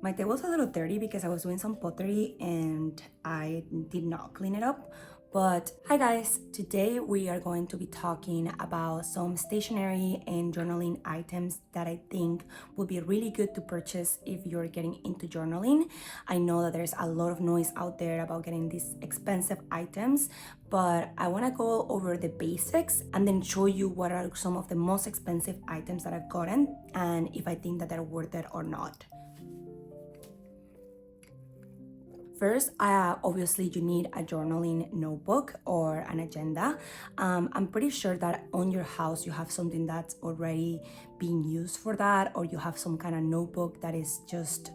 My table's a little dirty because I was doing some pottery and I did not clean it up. But hi guys, today we are going to be talking about some stationery and journaling items that I think will be really good to purchase if you're getting into journaling. I know that there's a lot of noise out there about getting these expensive items, but I want to go over the basics and then show you what are some of the most expensive items that I've gotten and if I think that they're worth it or not. First, obviously you need a journaling notebook or an agenda. I'm pretty sure that on your house you have something that's already being used for that, or you have some kind of notebook that is just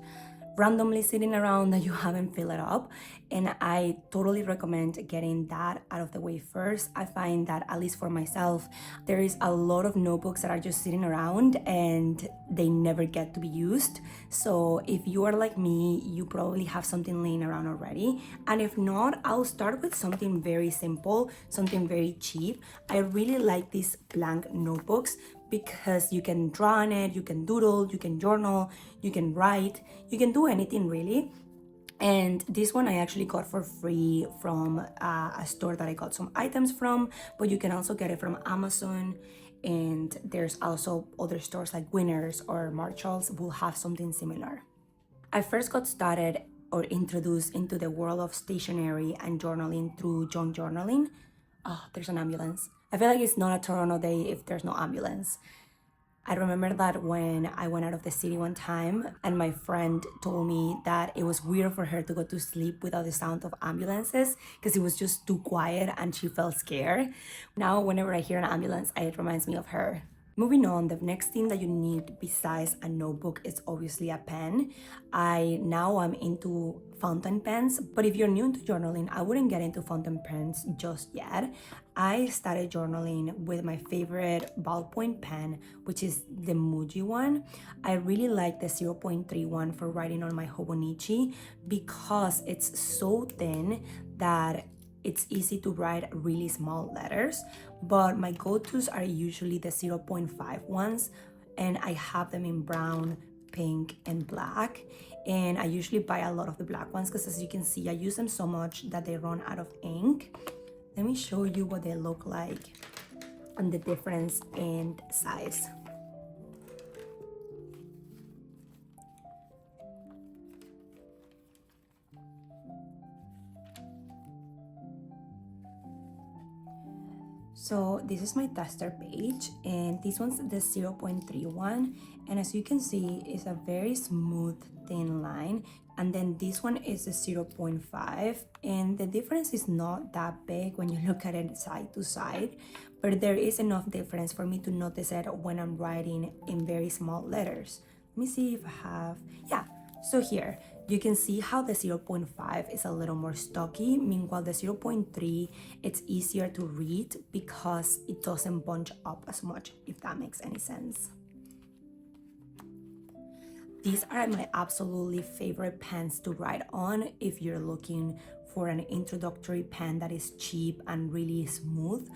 randomly sitting around that you haven't filled it up. And I totally recommend getting that out of the way first. I find that, at least for myself, there is a lot of notebooks that are just sitting around and they never get to be used. So if you are like me, you probably have something laying around already. And if not, I'll start with something very simple, something very cheap. I really like these blank notebooks because you can draw on it, you can doodle, you can journal, you can write, you can do anything really. And this one I actually got for free from a store that I got some items from, but you can also get it from Amazon. And there's also other stores like Winners or Marshalls will have something similar. I first got started or introduced into the world of stationery and journaling through John Journaling. Oh, there's an ambulance. I feel like it's not a Toronto day if there's no ambulance. I remember that when I went out of the city one time and my friend told me that it was weird for her to go to sleep without the sound of ambulances because it was just too quiet and she felt scared. Now, whenever I hear an ambulance, it reminds me of her. Moving on, the next thing that you need besides a notebook is obviously a pen. I'm into fountain pens, but if you're new to journaling, I wouldn't get into fountain pens just yet. I started journaling with my favorite ballpoint pen, which is the Muji one. I really like the 0.3 one for writing on my Hobonichi because it's so thin that it's easy to write really small letters, but my go-tos are usually the 0.5 ones, and I have them in brown, pink, and black. And I usually buy a lot of the black ones because, as you can see, I use them so much that they run out of ink. Let me show you what they look like and the difference in size. So this is my tester page, and this one's the 0.3 one, and as you can see, it's a very smooth thin line. And then this one is a 0.5, and the difference is not that big when you look at it side to side, but there is enough difference for me to notice it when I'm writing in very small letters. Let me see if I have, yeah. So here, you can see how the 0.5 is a little more stocky, meanwhile the 0.3, it's easier to read because it doesn't bunch up as much, if that makes any sense. These are my absolutely favorite pens to write on if you're looking for an introductory pen that is cheap and really smooth.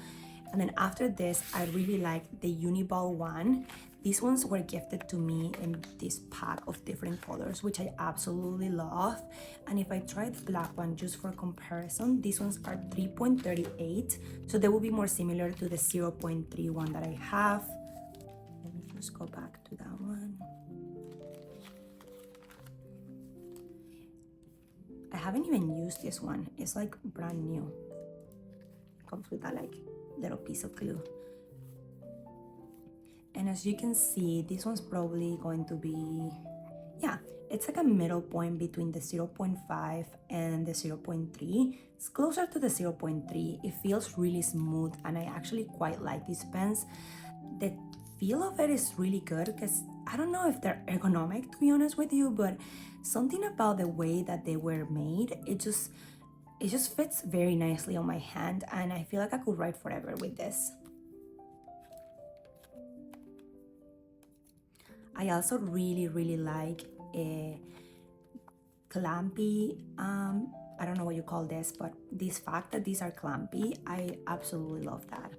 And then after this, I really like the Uniball one. These ones were gifted to me in this pack of different colors, which I absolutely love. And if I try the black one just for comparison, these ones are 3.38. So they will be more similar to the 0.3 one that I have. Let me just go back to that one. I haven't even used this one. It's like brand new. It comes with that like little piece of glue. And as you can see, this one's probably going to be, yeah, it's like a middle point between the 0.5 and the 0.3. It's closer to the 0.3. It feels really smooth, and I actually quite like these pens. The feel of it is really good because I don't know if they're ergonomic, to be honest with you, but something about the way that they were made, it just fits very nicely on my hand, and I feel like I could write forever with this. I also really like a clampy, I don't know what you call this, but this fact that these are clampy, I absolutely love that.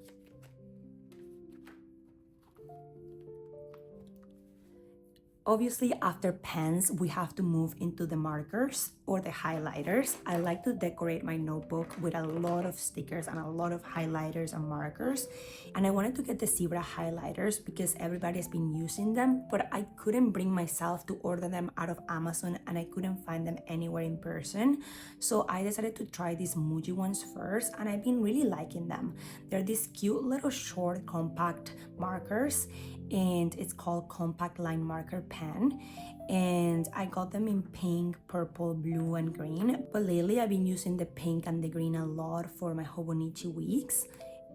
Obviously, after pens, we have to move into the markers or the highlighters. I like to decorate my notebook with a lot of stickers and a lot of highlighters and markers. And I wanted to get the zebra highlighters because everybody has been using them, but I couldn't bring myself to order them out of Amazon and I couldn't find them anywhere in person. So I decided to try these Muji ones first, and I've been really liking them. They're these cute little short compact markers, and it's called compact line marker pen, and I got them in pink, purple, blue, and green, but lately I've been using the pink and the green a lot for my Hobonichi weeks,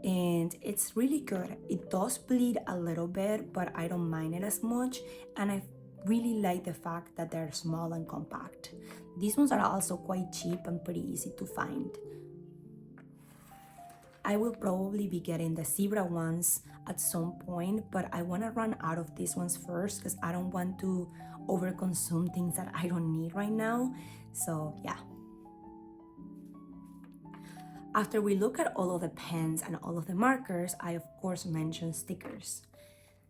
and it's really good. It does bleed a little bit, but I don't mind it as much, and I really like the fact that they're small and compact. These ones are also quite cheap and pretty easy to find. I will probably be getting the zebra ones at some point, but I want to run out of these ones first because I don't want to overconsume things that I don't need right now. So yeah. After we look at all of the pens and all of the markers, I of course mentioned stickers.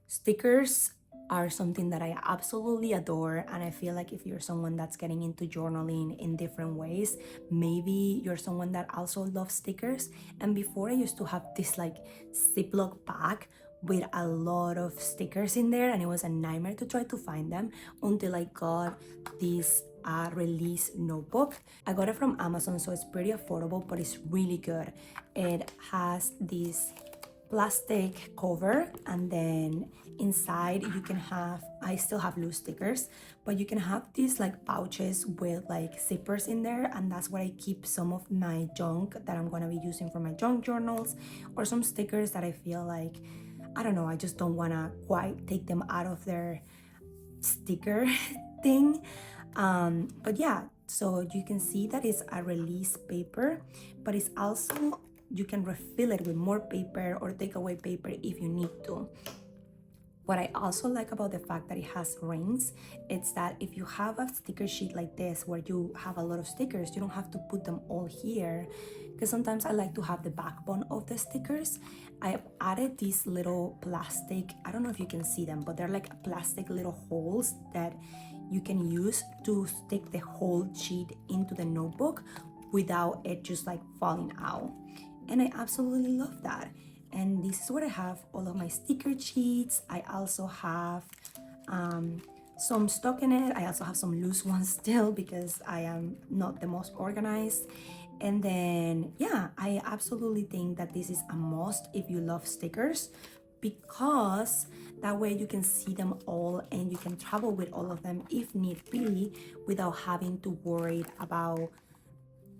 Stickers are something that I absolutely adore, and I feel like if you're someone that's getting into journaling in different ways, maybe you're someone that also loves stickers. And before, I used to have this like Ziploc bag with a lot of stickers in there, and it was a nightmare to try to find them until I got this release notebook. I got it from Amazon, so it's pretty affordable, but it's really good. It has this plastic cover, and then inside you can have, I still have loose stickers, but you can have these like pouches with like zippers in there, and that's where I keep some of my junk that I'm gonna be using for my junk journals, or some stickers that I feel like, I don't know, I just don't wanna quite take them out of their sticker thing. But yeah, so you can see that it's a release paper, but it's also, you can refill it with more paper or take away paper if you need to. What I also like about the fact that it has rings, it's that if you have a sticker sheet like this where you have a lot of stickers, you don't have to put them all here, because sometimes I like to have the backbone of the stickers. I have added these little plastic, I don't know if you can see them, but they're like plastic little holes that you can use to stick the whole sheet into the notebook without it just like falling out. And I absolutely love that. And this is where I have all of my sticker sheets. I also have some stock in it. I also have some loose ones still because I am not the most organized. And then, yeah, I absolutely think that this is a must if you love stickers, because that way you can see them all and you can travel with all of them if need be without having to worry about,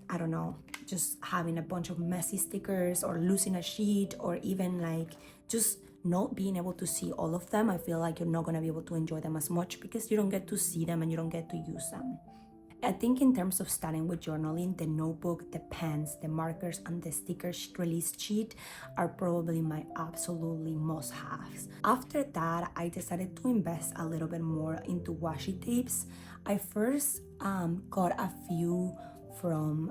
I don't know, just having a bunch of messy stickers or losing a sheet, or even like just not being able to see all of them. I feel like you're not gonna be able to enjoy them as much because you don't get to see them and you don't get to use them. I think in terms of starting with journaling, the notebook, the pens, the markers, and the sticker release sheet are probably my absolutely must-haves. After that, I decided to invest a little bit more into washi tapes. I first got a few from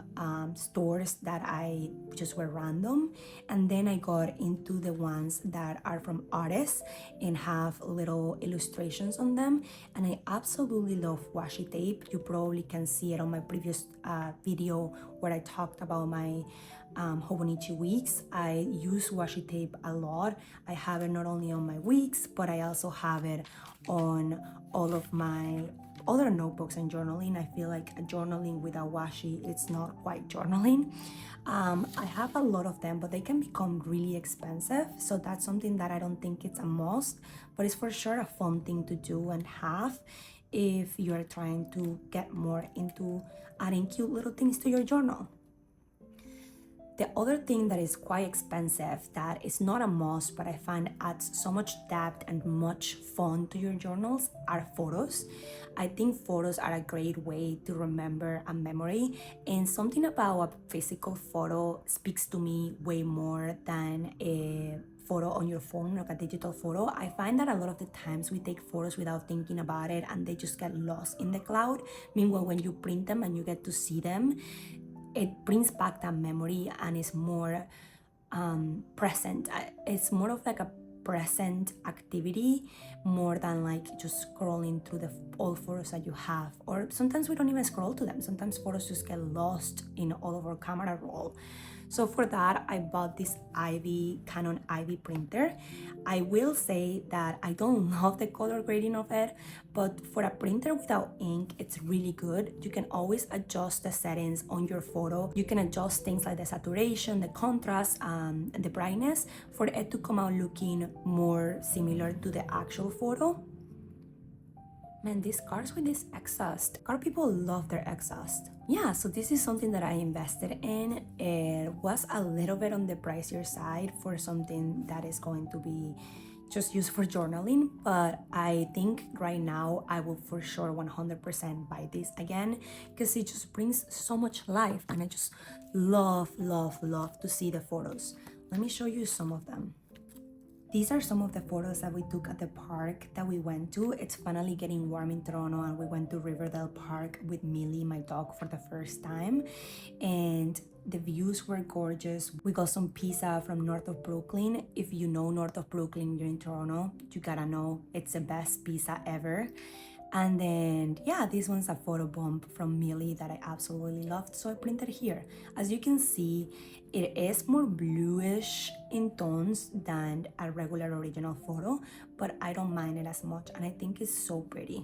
stores that I just were random, and then I got into the ones that are from artists and have little illustrations on them, and I absolutely love washi tape. You probably can see it on my previous video where I talked about my Hobonichi weeks. I use washi tape a lot. I have it not only on my weeks, but I also have it on all of my other notebooks and journaling. I feel like journaling without washi, it's not quite journaling. I have a lot of them, but they can become really expensive. So that's something that I don't think it's a must, but it's for sure a fun thing to do and have if you're trying to get more into adding cute little things to your journal. The other thing that is quite expensive that is not a must, but I find adds so much depth and much fun to your journals, are photos. I think photos are a great way to remember a memory, and something about a physical photo speaks to me way more than a photo on your phone, like a digital photo. I find that a lot of the times we take photos without thinking about it and they just get lost in the cloud. Meanwhile, when you print them and you get to see them, it brings back that memory and is more present. It's more of like a present activity more than like just scrolling through the all photos that you have. Or sometimes we don't even scroll to them. Sometimes photos just get lost in all of our camera roll. So for that, I bought this Canon Ivy printer. I will say that I don't love the color grading of it, but for a printer without ink, it's really good. You can always adjust the settings on your photo. You can adjust things like the saturation, the contrast, and the brightness for it to come out looking more similar to the actual photo. Man, these cars with this exhaust. Car people love their exhaust. Yeah, so this is something that I invested in. It was a little bit on the pricier side for something that is going to be just used for journaling, but I think right now I will for sure 100% buy this again because it just brings so much life, and I just love to see the photos. Let me show you some of them. These are some of the photos that we took at the park that we went to. It's finally getting warm in Toronto, and we went to Riverdale Park with Millie, my dog, for the first time. And the views were gorgeous. We got some pizza from north of Brooklyn. If you know north of Brooklyn, you're in Toronto, you gotta know it's the best pizza ever. And then, yeah, this one's a photo bomb from Millie that I absolutely loved, so I printed here. As you can see, it is more bluish in tones than a regular original photo, but I don't mind it as much, and I think it's so pretty.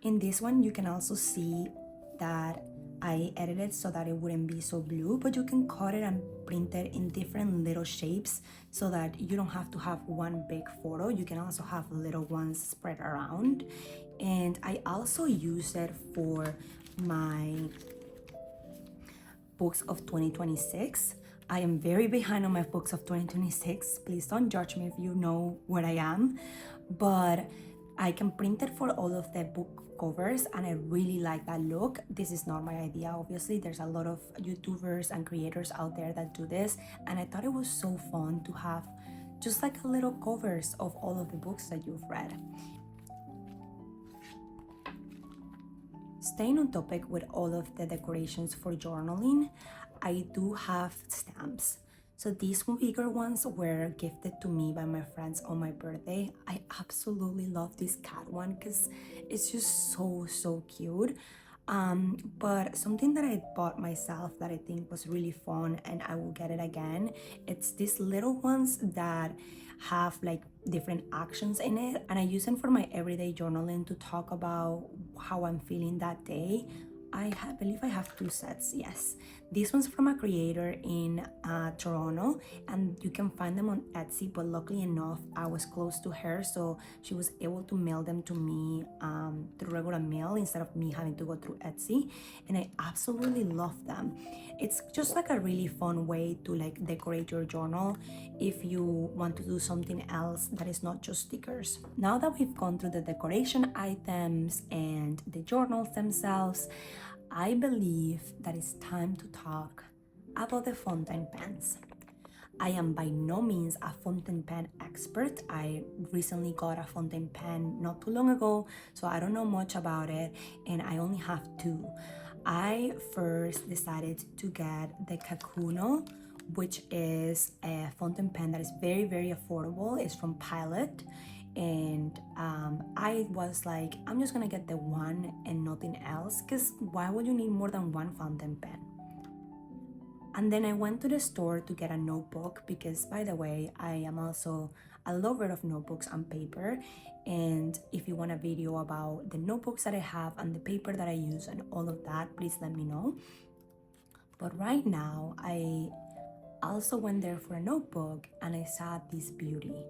In this one, you can also see that I edited so that it wouldn't be so blue, but you can cut it and print it in different little shapes so that you don't have to have one big photo. You can also have little ones spread around. And I also use it for my books of 2026. I am very behind on my books of 2026. Please don't judge me if you know where I am, but I can print it for all of the book covers, and I really like that look. This is not my idea, obviously. There's a lot of YouTubers and creators out there that do this, and I thought it was so fun to have just like a little covers of all of the books that you've read. Staying on topic with all of the decorations for journaling, I do have stamps. So these bigger ones were gifted to me by my friends on my birthday. I absolutely love this cat one because it's just so cute. But something that I bought myself that I think was really fun, and I will get it again, it's these little ones that have like different actions in it, and I use them for my everyday journaling to talk about how I'm feeling that day. I believe I have 2 sets, yes. This one's from a creator in Toronto, and you can find them on Etsy, but luckily enough, I was close to her, so she was able to mail them to me through regular mail instead of me having to go through Etsy, and I absolutely love them. It's just like a really fun way to like decorate your journal if you want to do something else that is not just stickers. Now that we've gone through the decoration items and the journals themselves, I believe that it's time to talk about the fountain pens. I am by no means a fountain pen expert. I recently got a fountain pen not too long ago, so I don't know much about it, and I only have 2. I first decided to get the Kakuno, which is a fountain pen that is very affordable. It's from Pilot, and I was like, I'm just gonna get the one and nothing else, because why would you need more than one fountain pen? And then I went to the store to get a notebook because, by the way, I am also a lover of notebooks and paper. And if you want a video about the notebooks that I have and the paper that I use and all of that, please let me know. But right now, I also went there for a notebook and I saw this beauty.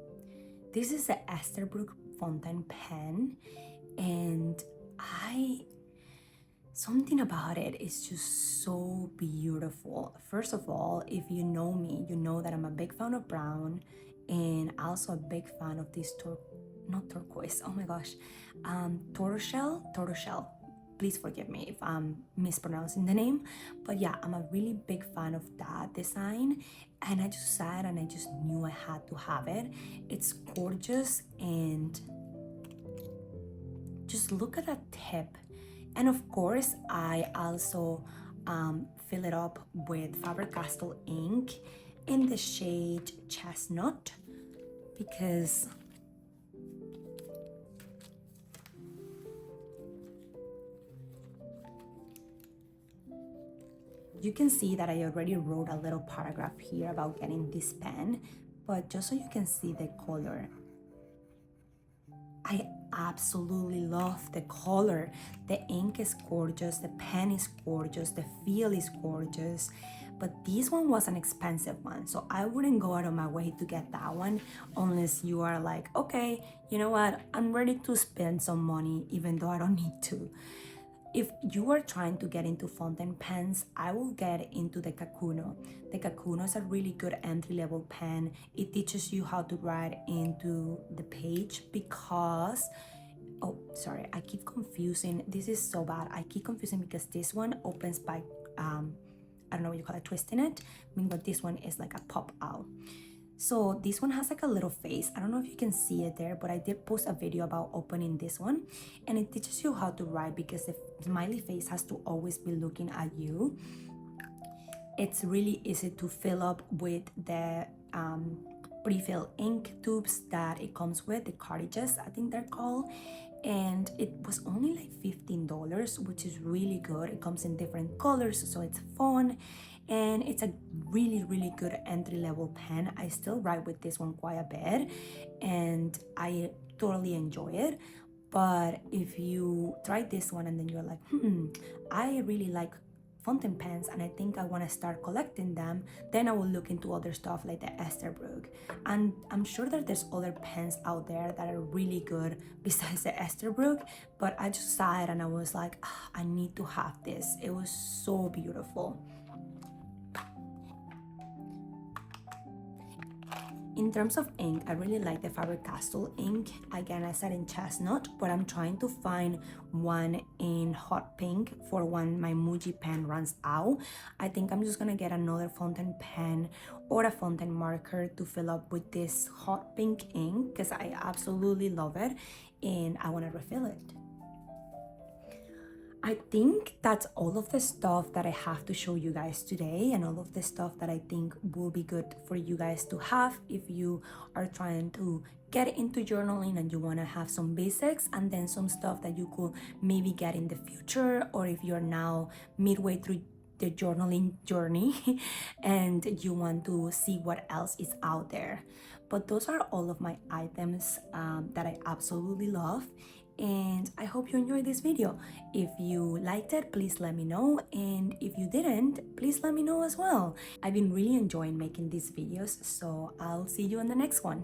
This is the Esterbrook fountain pen, and something about it is just so beautiful. First of all, if you know me, you know that I'm a big fan of brown, and also a big fan of this not turquoise, oh my gosh, tortoiseshell. Please forgive me if I'm mispronouncing the name, but yeah, I'm a really big fan of that design, and I just saw it and I just knew I had to have it. It's gorgeous, and just look at that tip. And of course, I also fill it up with Faber-Castell ink in the shade Chestnut. because you can see that I already wrote a little paragraph here about getting this pen, but just so you can see the color, I absolutely love the color. The ink is gorgeous, the pen is gorgeous, the feel is gorgeous. But this one was an expensive one, so I wouldn't go out of my way to get that one unless you are like, okay, you know what, I'm ready to spend some money even though I don't need to. If you are trying to get into fountain pens, I will get into the Kakuno. The Kakuno is a really good entry-level pen. It teaches you how to write into the page because, oh, sorry, I keep confusing. This is so bad. I keep confusing because this one opens by, I don't know what you call it, twisting it. Meanwhile, this one is like a pop out. So this one has like a little face. I don't know if you can see it there, but I did post a video about opening this one, and it teaches you how to write because the smiley face has to always be looking at you. It's really easy to fill up with the pre-filled ink tubes that it comes with, the cartridges, I think they're called. And it was only like $15, which is really good. It comes in different colors, so it's fun. And it's a really, really good entry-level pen. I still write with this one quite a bit, and I totally enjoy it. But if you try this one and then you're like, I really like fountain pens and I think I want to start collecting them, then I will look into other stuff like the Esterbrook. And I'm sure that there's other pens out there that are really good besides the Esterbrook, but I just saw it and I was like, I need to have this. It was so beautiful. In terms of ink, I really like the Faber-Castell ink. Again, I said in chestnut, but I'm trying to find one in hot pink for when my Muji pen runs out. I think I'm just gonna get another fountain pen or a fountain marker to fill up with this hot pink ink because I absolutely love it and I wanna refill it. I think that's all of the stuff that I have to show you guys today, and all of the stuff that I think will be good for you guys to have if you are trying to get into journaling and you want to have some basics and then some stuff that you could maybe get in the future, or if you're now midway through the journaling journey and you want to see what else is out there. But those are all of my items that I absolutely love, and I hope you enjoyed this video. If you liked it, please let me know, and if you didn't, please let me know as well. I've been really enjoying making these videos, so I'll see you in the next one.